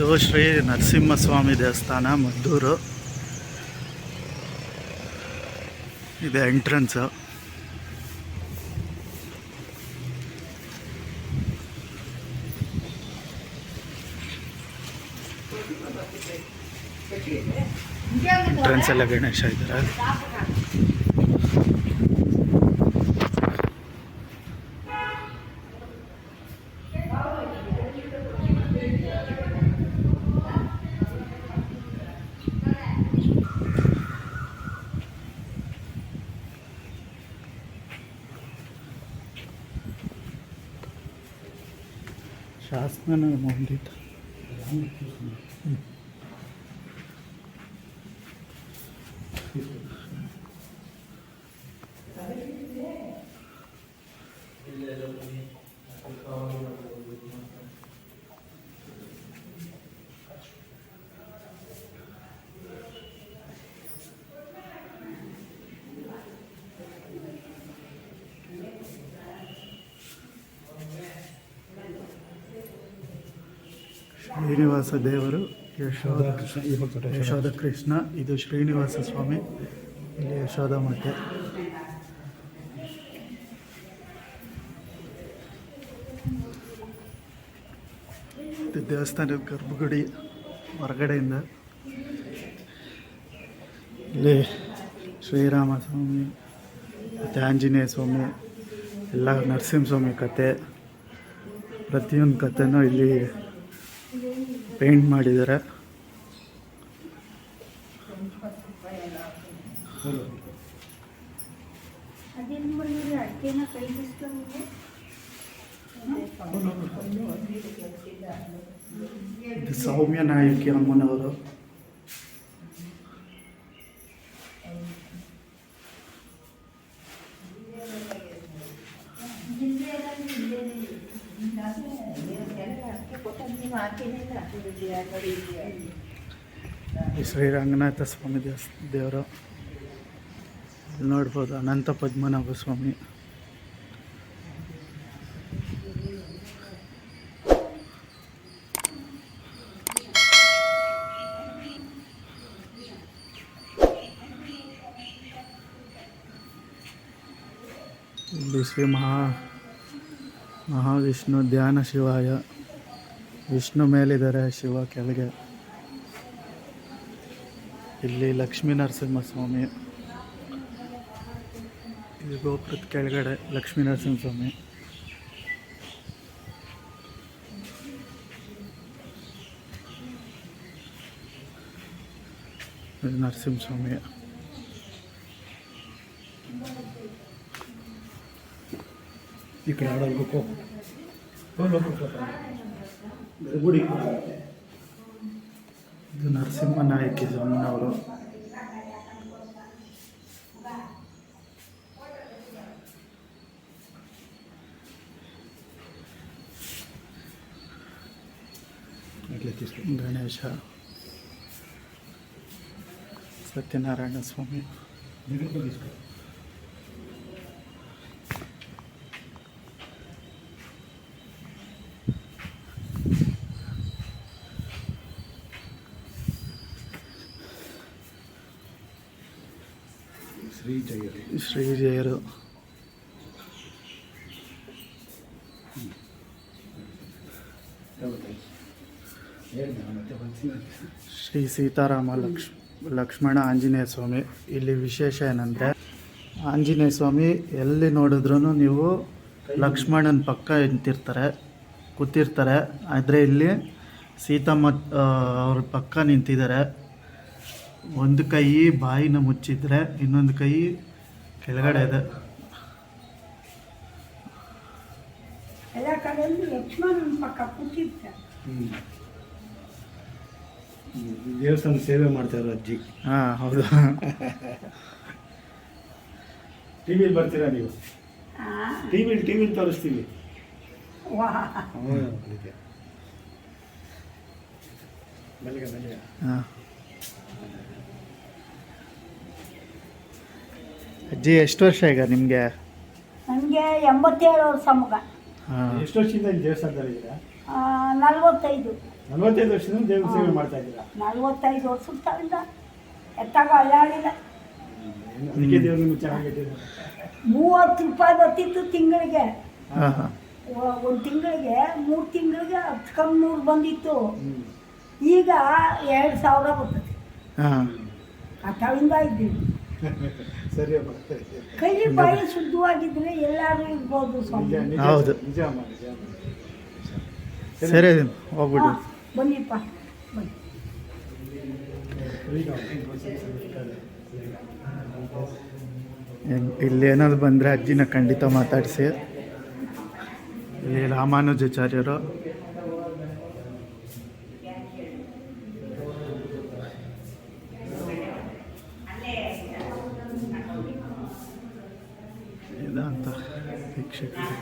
ಇದು ಶ್ರೀ ನರಸಿಂಹಸ್ವಾಮಿ ದೇವಸ್ಥಾನ ಮದ್ದೂರು. ಇದು ಎಂಟ್ರೆನ್ಸ್. ಎಂಟ್ರೆನ್ಸ್ ಎಲ್ಲ ಗಣೇಶ ಇದ್ದಾರೆ. ಶಾಸನ ಮಂದಿತ ಶ್ರೀನಿವಾಸ ದೇವರು, ಯಶೋಧ ಕೃಷ್ಣ. ಇದು ಶ್ರೀನಿವಾಸ ಸ್ವಾಮಿ, ಇಲ್ಲಿ ಯಶೋಧ ಮಾತೆ. ಇದು ದೇವಸ್ಥಾನದ ಗರ್ಭಗುಡಿ ಹೊರಗಡೆಯಿಂದ. ಇಲ್ಲಿ ಶ್ರೀರಾಮ ಸ್ವಾಮಿ ಮತ್ತು ಆಂಜನೇಯ ಸ್ವಾಮಿ ಎಲ್ಲ ನರಸಿಂಹಸ್ವಾಮಿ ಕತೆ, ಪ್ರತಿಯೊಂದು ಕಥೆನೂ ಇಲ್ಲಿ ಪೇಂಟ್ ಮಾಡಿದ್ದಾರೆ. ಇದು ಸೌಮ್ಯ ನಾಯಕಿ ಅಮ್ಮನವರು. ಶ್ರೀ ರಂಗನಾಥ ಸ್ವಾಮಿ ದೇವರು. ಇಲ್ಲಿ ನೋಡ್ಬೋದು ಅನಂತ ಪದ್ಮನಾಭ ಸ್ವಾಮಿ. ಇಲ್ಲಿ ಶ್ರೀ ಮಹಾವಿಷ್ಣು ಧ್ಯಾನ ಶಿವಾಯ. ವಿಷ್ಣು ಮೇಲಿದ್ದಾರೆ, ಶಿವ ಕೆಳಗೆ. ಇಲ್ಲಿ ಲಕ್ಷ್ಮೀ ನರಸಿಂಹಸ್ವಾಮಿ. ಇಲ್ಲಿ ಗೋಪುರದ ಕೆಳಗಡೆ ಲಕ್ಷ್ಮೀ ನರಸಿಂಹಸ್ವಾಮಿ. ನರಸಿಂಹಸ್ವಾಮಿ. ಈ ಕಡೆ ಆಡೋದು ಗುಡಿ. ಇದು ನರಸಿಂಹ ನಾಯಕಿ ಸ್ವಾಮಿನವರು. ಗಣೇಶ, ಸತ್ಯನಾರಾಯಣ ಸ್ವಾಮಿ. ಶ್ರೀಜಯರು. ಶ್ರೀ ಸೀತಾರಾಮ ಲಕ್ಷ್ಮಣ ಆಂಜನೇಯ ಸ್ವಾಮಿ. ಇಲ್ಲಿ ವಿಶೇಷ ಏನಂದರೆ, ಆಂಜನೇಯ ಸ್ವಾಮಿ ಎಲ್ಲಿ ನೋಡಿದ್ರೂ ನೀವು ಲಕ್ಷ್ಮಣನ ಪಕ್ಕ ಕೂತಿರ್ತಾರೆ. ಆದರೆ ಇಲ್ಲಿ ಸೀತಮ್ಮ ಅವ್ರ ಪಕ್ಕ ನಿಂತಿದ್ದಾರೆ. ಒಂದು ಕೈ ಬಾಯಿನ ಮುಚ್ಚಿದ್ರೆ ಇನ್ನೊಂದು ಕೈ ಕೆಳಗಡೆ ಇದೆ. ಎಲ್ಲ ಕಡೆಯಲ್ಲಿ ಲಕ್ಷ್ಮಣನ ಪಕ್ಕ ಕೂತಿರ್ತಾರೆ. ದೇವಸ್ಥಾನ ಸೇವೆ ಮಾಡ್ತಾರೆ ಅಜ್ಜಿ. ಹಾಂ, ಹೌದು. ಟಿವಿಲಿ ಬರ್ತೀರಾ ನೀವು? ಟಿವಿಲಿ ತೋರಿಸ್ತೀವಿ. ಹಾಂ. ಅಜ್ಜಿ ಎಷ್ಟು ವರ್ಷ ಈಗ ನಿಮಗೆ? ನನಗೆ 87 ವರ್ಷ ಮಗ. ಎಷ್ಟು ವರ್ಷದಿಂದ ಈ ದೇವಸ್ಥಾನದಲ್ಲಿದ್ದೀರಾ? 45. 45 ವರ್ಷದಿಂದ ದೇವ್ರ ಸೇವೆ ಮಾಡ್ತಾ ಇದ್ದೀರಾ? 45 ವರ್ಷದಿಂದ ಎತ್ತಾಗ ಅಲ್ಲಾಡಿಲ್ಲ. ಅದಕ್ಕೆ ದೇವ್ರು ನಿಮ್ಗೆ ಚೆನ್ನಾಗಿಟ್ಟಿದ್ದಾರೆ. 30 ರೂಪಾಯಿ ಬರ್ತಿತ್ತು ತಿಂಗಳಿಗೆ. ಹಾಂ ಹಾಂ ಒಂದು ತಿಂಗಳಿಗೆ 3 ತಿಂಗಳಿಗೆ 10,100 ಬಂದಿತ್ತು. ಈಗ 2,000 ಬರ್ತದೆ. ಹಾಂ ಕಥಾಳಿಂದ ಇದ್ದೀವಿ. ಸರಿ ಅಮ್ಮ, ಸರಿ. ಕೈ ಬಾಯಿ ಶುದ್ಧವಾಗಿದ್ರೆ ಎಲ್ಲರೂ ಇರ್ಬೋದು ಸ್ವಾಮಿ. ನಿಜ, ನಿಜ, ಹೌದು. ನಿಜ ಅಮ್ಮ, ನಿಜ ಅಮ್ಮ. ಸರಿ ಹೋಗ್ಬಿಡು. ಬನ್ನಿಪ್ಪ ಬನ್ನಿ. ಇಲ್ಲೇನಾದ್ರು ಬಂದರೆ ಅಜ್ಜಿನ ಖಂಡಿತ ಮಾತಾಡಿಸಿ. ಇಲ್ಲಿ ರಾಮಾನುಜಾಚಾರ್ಯರು ವೇದಾಂತ ಶಿಕ್ಷಕರು.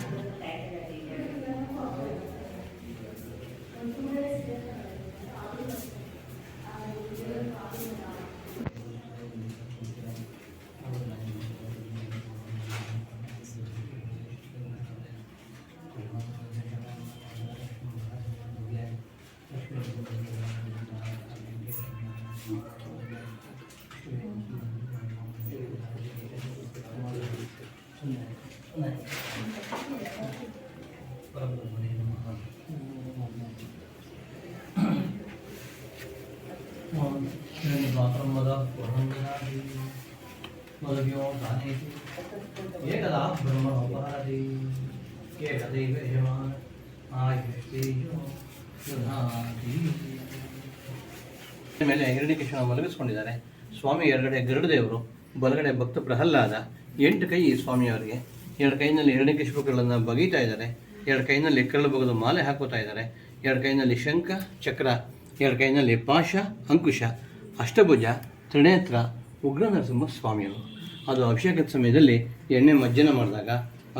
ಏಕದಾ ಬ್ರಹ್ಮೋಪಾದಿ ಏಕದೈವ ಯಜಮಾನ ಆಯುಷ್ಟೇಜೋ ದಧಾತಿ. ಮೇಲೆ ಹಿರಣ್ಯಕೇಶವ ಮಲಗಿಸ್ಕೊಂಡಿದ್ದಾರೆ. ಸ್ವಾಮಿ ಎಡಗಡೆ ಗರುಡದೇವರು, ಬಲಗಡೆ ಭಕ್ತ ಪ್ರಹ್ಲಾದ. 8 ಕೈ ಸ್ವಾಮಿಯವರಿಗೆ. 2 ಕೈನಲ್ಲಿ ಹಿರಣ್ಯಕೇಶವಗಳನ್ನು ಬಗೀತಾ ಇದ್ದಾರೆ. 2 ಕೈನಲ್ಲಿ ಕರಳು ಬಗೆದು ಮಾಲೆ ಹಾಕೋತಾ ಇದ್ದಾರೆ. 2 ಕೈನಲ್ಲಿ ಶಂಖ ಚಕ್ರ, 2 ಕೈನಲ್ಲಿ ಪಾಶ ಅಂಕುಶ, ಅಷ್ಟಭುಜ, ತ್ರಿನೇತ್ರ, ಉಗ್ರ ನರಸಿಂಹ ಸ್ವಾಮಿಯವರು. ಅದು ಅಭಿಷೇಕದ ಸಮಯದಲ್ಲಿ ಎಣ್ಣೆ ಮಜ್ಜನ ಮಾಡಿದಾಗ,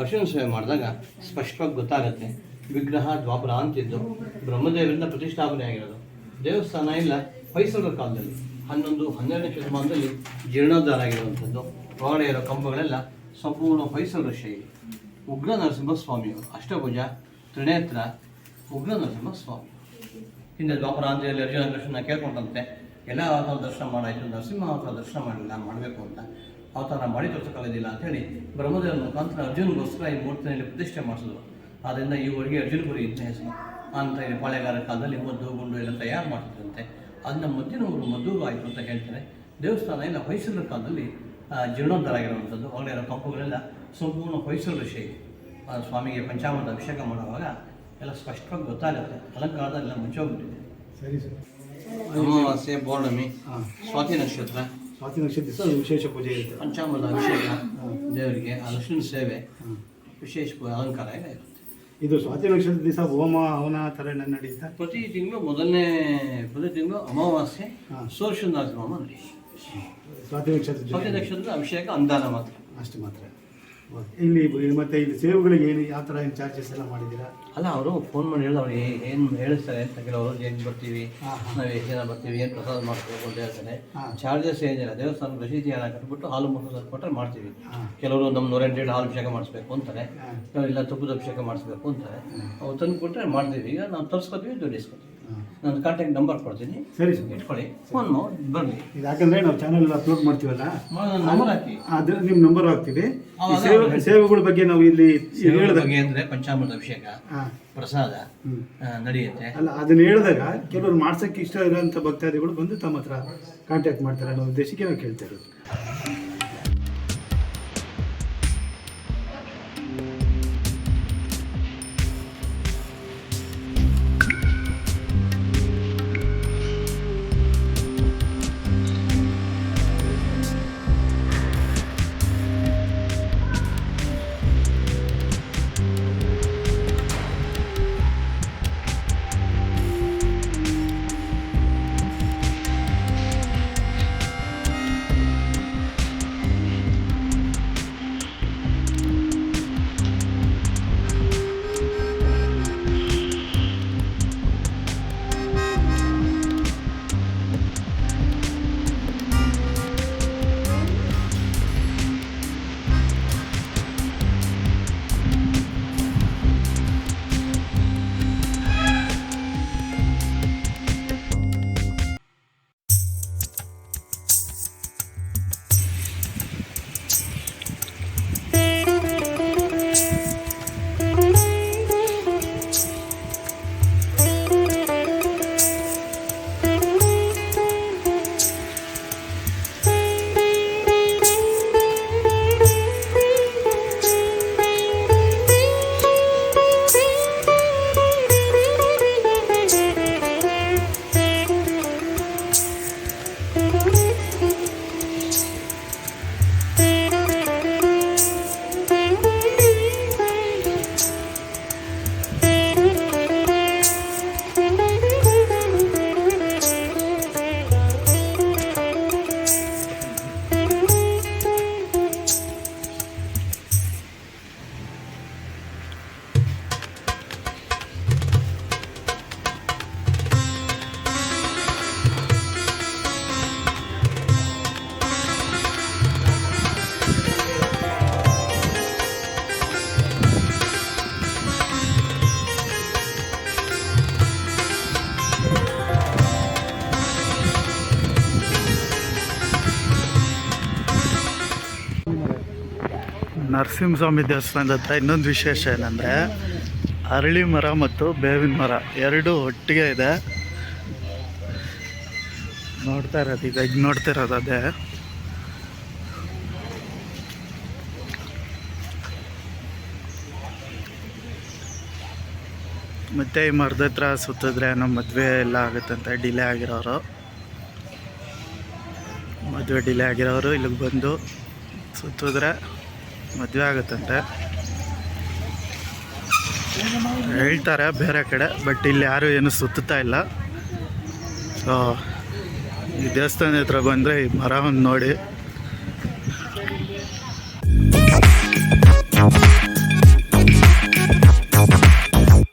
ಅರ್ಶಿನ ಸೇವೆ ಮಾಡಿದಾಗ ಸ್ಪಷ್ಟವಾಗಿ ಗೊತ್ತಾಗುತ್ತೆ. ವಿಗ್ರಹ ದ್ವಾಪರ ಅಂತಿದ್ದು ಬ್ರಹ್ಮದೇವರಿಂದ ಪ್ರತಿಷ್ಠಾಪನೆ ಆಗಿರೋದು. ದೇವಸ್ಥಾನ ಇಲ್ಲ ಹೊಯ್ಸಳರ ಕಾಲದಲ್ಲಿ 11-12ನೇ ಶತಮಾನದಲ್ಲಿ ಜೀರ್ಣೋದ್ಧಾರ ಆಗಿರುವಂಥದ್ದು. ಒಳಗಡೆ ಇರೋ ಕಂಬಗಳೆಲ್ಲ ಸಂಪೂರ್ಣ ಹೊಯ್ಸಳರ ಶೈಲಿ. ಉಗ್ರ ನರಸಿಂಹ ಸ್ವಾಮಿಯವರು, ಅಷ್ಟಭುಜ, ತ್ರಿನೇತ್ರ, ಉಗ್ರ ನರಸಿಂಹ ಸ್ವಾಮಿ. ಹಿಂದೆ ದ್ವಾಪರಾಂತ್ಯದಲ್ಲಿ ಅರ್ಜುನ ಕೃಷ್ಣನ ಕೇಳ್ಕೊಂಡಂತೆ ಎಲ್ಲ ಅವತಾರ ದರ್ಶನ ಮಾಡಾಯಿತು, ನರಸಿಂಹ ಅವತಾರ ದರ್ಶನ ಮಾಡಿಲ್ಲ, ಮಾಡಬೇಕು ಅಂತ. ಅವತಾರ ಮಾಡಿ ತೋರಿಸೋಕ್ಕಾಗೋದಿಲ್ಲ ಅಂಥೇಳಿ ಬ್ರಹ್ಮದೇವರ ಮುಖಾಂತರ ಅರ್ಜುನಗೋಸ್ಕರ ಈ ಮೂರ್ತಿನಲ್ಲಿ ಪ್ರತಿಷ್ಠೆ ಮಾಡಿಸಿದ್ರು. ಆದ್ದರಿಂದ ಈವರೆಗೆ ಅರ್ಜುನಪುರಿ ಅಂತ ಹೆಸರು. ಅಂತ ಇಲ್ಲಿ ಪಾಳೆಗಾರ ಕಾಲದಲ್ಲಿ ಮದ್ದು ಗುಂಡು ಎಲ್ಲ ತಯಾರು ಮಾಡ್ತಿದ್ರಂತೆ. ಅದನ್ನ ಮದ್ದಿನವರು ಮದ್ದೂರು ಆಯಿತು ಅಂತ ಹೇಳ್ತಾರೆ. ದೇವಸ್ಥಾನ ಎಲ್ಲ ಹೊಯ್ಸಳರ ಕಾಲದಲ್ಲಿ ಜೀರ್ಣೋದ್ಧಾರ ಆಗಿರುವಂಥದ್ದು. ಒಳಗಡೆ ಇರೋ ಕಂಪುಗಳೆಲ್ಲ ಸಂಪೂರ್ಣ ಹೊಯ್ಸಳರ ಶೈಲಿ. ಸ್ವಾಮಿಗೆ ಪಂಚಾಮೃತ ಅಭಿಷೇಕ ಮಾಡುವಾಗ ಎಲ್ಲ ಸ್ಪಷ್ಟವಾಗಿ ಗೊತ್ತಾಗುತ್ತೆ. ಅಲಂಕಾರದೆಲ್ಲ ಮುಚ್ಚೋಗ್ಬಿಟ್ಟಿದೆ. ಸರಿ ಸರ್. ಅಮಾವಾಸ್ಯೆ, ಪೌರ್ಣಮಿ, ಸ್ವಾತಿ ನಕ್ಷತ್ರ, ಸ್ವಾತಿ ನಕ್ಷತ್ರ ದಿವಸ ವಿಶೇಷ ಪೂಜೆ ಇರುತ್ತೆ. ಪಂಚಾಮೃತ ಅಭಿಷೇಕ ದೇವರಿಗೆ, ಅಲಕ್ಷಣ ಸೇವೆ, ವಿಶೇಷ ಅಲಂಕಾರ ಎಲ್ಲ ಇರುತ್ತೆ. ಇದು ಸ್ವಾತಿ ನಕ್ಷತ್ರ ದಿವಸ ಹೋಮ ಹವನ ಥರ ನಡೆಯುತ್ತಾ? ಪ್ರತಿ ತಿಂಗಳು ಅಮಾವಾಸ್ಯೆ ಸೋಷನಾಥ ಹೋಮ ನಡೆಯುತ್ತೆ. ಸ್ವಾತಿ ನಕ್ಷತ್ರ ಸ್ವಾತಿ ನಕ್ಷತ್ರದ ಅಭಿಷೇಕ ಅನುದಾನ ಮಾತ್ರ. ಅಷ್ಟು ಮಾತ್ರ. ಇಲ್ಲಿ ಮತ್ತೆ ಇಲ್ಲಿ ಸೇವೆಗಳಿಗೆ ಏನು ಯಾವ ಥರ ಏನು ಚಾರ್ಜಸ್ ಎಲ್ಲ ಮಾಡಿದ್ದೀರಾ? ಅಲ್ಲ, ಅವರು ಫೋನ್ ಮಾಡಿ ಹೇಳಿದ್ರು. ಅವ್ರು ಏನು ಹೇಳಿಸ್ತಾರೆ ಅಂತ ಕೆಲವರು ಏನು ಬರ್ತೀವಿ, ನಾವು ಎಷ್ಟು ಜನ ಬರ್ತೀವಿ, ಏನು ಪ್ರಸಾದ ಮಾಡ್ತೀವಿ ಅಂತ ಹೇಳ್ತಾರೆ. ಚಾರ್ಜಸ್ ಏನಿಲ್ಲ. ದೇವಸ್ಥಾನ ರಸೀದಿ ಹಣ ಕಟ್ಬಿಟ್ಟು ಹಾಲು ಮೊಸರು ಕೊಟ್ಟರೆ ಮಾಡ್ತೀವಿ. ಕೆಲವರು ನಮ್ಮ 108 ಹಾಲು ಅಭಿಷೇಕ ಮಾಡಿಸ್ಬೇಕು ಅಂತಾರೆ, ಇಲ್ಲ ತುಪ್ಪದ ಅಭಿಷೇಕ ಮಾಡಿಸ್ಬೇಕು ಅಂತಾರೆ. ಅವು ತಂದು ಕೊಟ್ಟರೆ ಮಾಡ್ತೀವಿ. ಈಗ ನಾವು ತರಿಸ್ಕೊತೀವಿ, ದುಡ್ಡು ಇಸ್ಕೊತೀವಿ. ನಾನು ಕಾಂಟ್ಯಾಕ್ಟ್ ನಂಬರ್ ಕೊಡ್ತೀನಿ, ಸರಿ ಸರ್, ಇಟ್ಕೊಳ್ಳಿ, ಫೋನ್ ಮಾಡಿ ಬರಲಿ. ಯಾಕಂದರೆ ನಾವು ಚಾನಲ್ ಅಪ್ಲೋಡ್ ಮಾಡ್ತೀವಲ್ಲ, ನಂಬರ್ ಹಾಕಿ, ಅದು ನಿಮ್ಮ ನಂಬರ್ ಹಾಕ್ತೀವಿ. ಸೇವೆಗಳ ಬಗ್ಗೆ ನಾವು ಇಲ್ಲಿ ಬಗ್ಗೆ ಅಂದರೆ ಪಂಚಾಮೃತ ಅಭಿಷೇಕ, ಪ್ರಸಾದ ನಡೆಯುತ್ತೆ. ಅಲ್ಲ, ಅದನ್ನ ಹೇಳಿದಾಗ ಕೆಲವರು ಮಾಡ್ಸೋಕ್ಕೆ ಇಷ್ಟ ಇರೋಂಥ ಭಕ್ತಾದಿಗಳು ಬಂದು ತಮ್ಮ ಹತ್ರ ಕಾಂಟ್ಯಾಕ್ಟ್ ಮಾಡ್ತಾರೆ ಅನ್ನೋ ಉದ್ದೇಶಕ್ಕೆ ನಾವು ಕೇಳ್ತಾ ಇರೋದು. ನರಸಿಂಹಸ್ವಾಮಿ ದೇವಸ್ಥಾನದ ಹತ್ರ ಇನ್ನೊಂದು ವಿಶೇಷ ಏನಂದರೆ ಅರಳಿ ಮರ ಮತ್ತು ಬೇವಿನ ಮರ ಎರಡೂ ಒಟ್ಟಿಗೆ ಇದೆ. ನೋಡ್ತಾ ಇರೋದು ಈಗ ನೋಡ್ತಾ ಇರೋದು ಅದೇ. ಮತ್ತು ಈ ಮರದ ಹತ್ರ ಸುತ್ತಿದ್ರೆ ನಮ್ಮ ಮದುವೆ ಎಲ್ಲ ಆಗುತ್ತಂತೆ. ಡಿಲೇ ಆಗಿರೋರು, ಮದುವೆ ಡಿಲೇ ಆಗಿರೋರು ಇಲ್ಲಿಗೆ ಬಂದು ಸುತ್ತಿದ್ರೆ ಮದುವೆ ಆಗುತ್ತಂತೆ ಹೇಳ್ತಾರೆ ಬೇರೆ ಕಡೆ. ಬಟ್ ಇಲ್ಲಿ ಯಾರೂ ಏನು ಸುತ್ತಾ ಇಲ್ಲ. ಸೊ ಈ ದೇವಸ್ಥಾನದ ಹತ್ರ ಬಂದರೆ ಈ ಮರವನ್ನು ನೋಡಿ